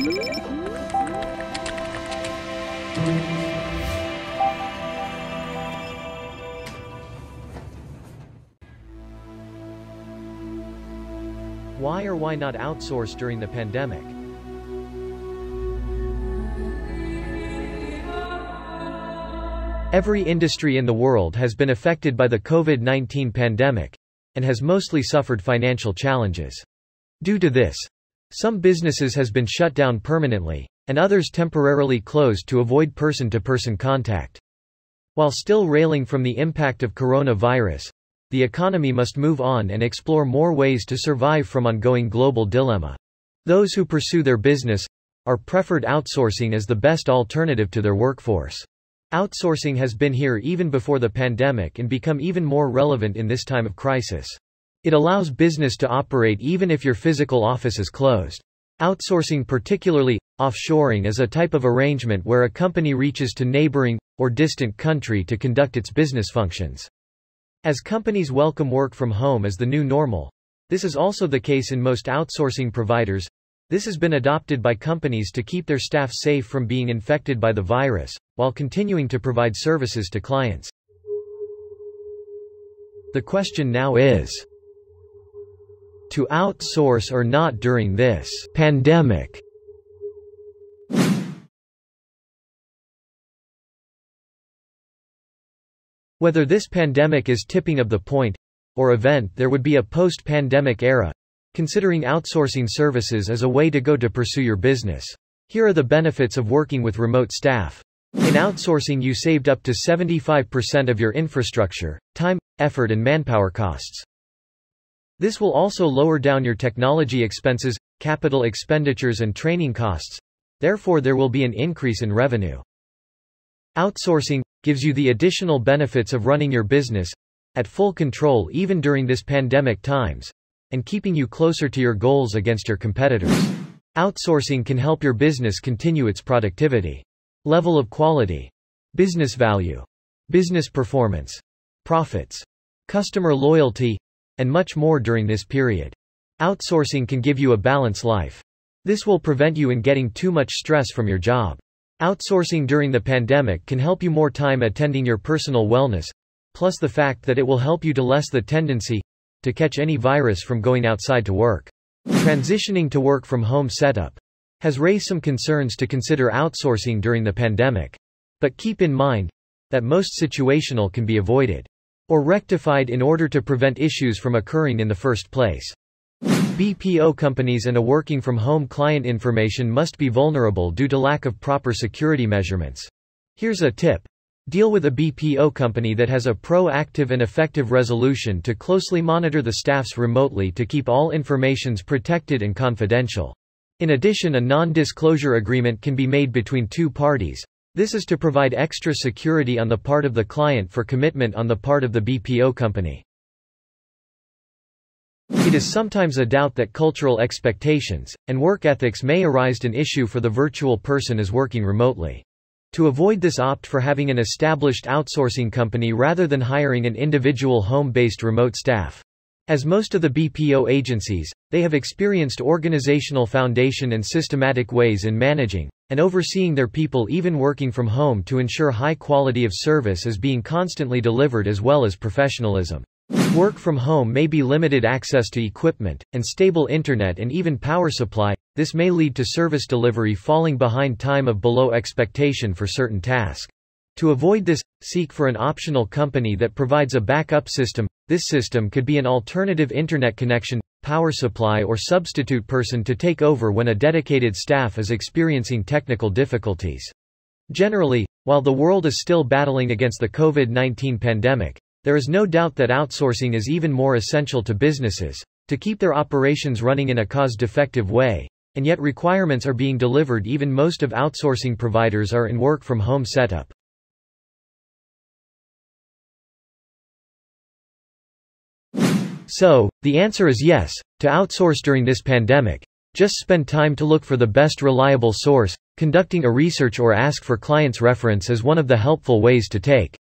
Why or why not outsource during the pandemic? Every industry in the world has been affected by the COVID-19 pandemic, and has mostly suffered financial challenges. Due to this, some businesses has been shut down permanently, and others temporarily closed to avoid person-to-person contact. While still railing from the impact of coronavirus, the economy must move on and explore more ways to survive from ongoing global dilemma. Those who pursue their business are preferred outsourcing as the best alternative to their workforce. Outsourcing has been here even before the pandemic and become even more relevant in this time of crisis. It allows business to operate even if your physical office is closed. Outsourcing, particularly offshoring, is a type of arrangement where a company reaches to neighboring or distant country to conduct its business functions. As companies welcome work from home as the new normal, this is also the case in most outsourcing providers. This has been adopted by companies to keep their staff safe from being infected by the virus, while continuing to provide services to clients. The question now is, to outsource or not during this pandemic? Whether this pandemic is tipping of the point, or event there would be a post-pandemic era, considering outsourcing services as a way to go to pursue your business. Here are the benefits of working with remote staff. In outsourcing, you saved up to 75% of your infrastructure, time, effort and manpower costs. This will also lower down your technology expenses, capital expenditures and training costs. Therefore, there will be an increase in revenue. Outsourcing gives you the additional benefits of running your business at full control even during this pandemic times, and keeping you closer to your goals against your competitors. Outsourcing can help your business continue its productivity, level of quality, business value, business performance, profits, customer loyalty, and much more during this period. Outsourcing can give you a balanced life. This will prevent you in getting too much stress from your job. Outsourcing during the pandemic can help you more time attending your personal wellness, plus the fact that it will help you to less the tendency to catch any virus from going outside to work. Transitioning to work from home setup has raised some concerns to consider outsourcing during the pandemic. But keep in mind that most situational can be avoided or rectified in order to prevent issues from occurring in the first place. BPO companies and a working from home client information must be vulnerable due to lack of proper security measurements. Here's a tip. Deal with a BPO company that has a proactive and effective resolution to closely monitor the staffs remotely to keep all informations protected and confidential. In addition, a non-disclosure agreement can be made between two parties. This is to provide extra security on the part of the client for commitment on the part of the BPO company. It is sometimes a doubt that cultural expectations and work ethics may arise an issue for the virtual person as working remotely. To avoid this, opt for having an established outsourcing company rather than hiring an individual home-based remote staff. As most of the BPO agencies, they have experienced organizational foundation and systematic ways in managing and overseeing their people even working from home to ensure high quality of service is being constantly delivered as well as professionalism. Work from home may be limited access to equipment, and stable internet and even power supply. This may lead to service delivery falling behind time of below expectation for certain tasks. To avoid this, seek for an optional company that provides a backup system. This system could be an alternative internet connection, power supply or substitute person to take over when a dedicated staff is experiencing technical difficulties. Generally, while the world is still battling against the COVID-19 pandemic, there is no doubt that outsourcing is even more essential to businesses to keep their operations running in a cost-effective way, and yet requirements are being delivered. Even most of outsourcing providers are in work-from-home setup. So, the answer is yes, to outsource during this pandemic. Just spend time to look for the best reliable source, conducting a research or ask for clients' reference is one of the helpful ways to take.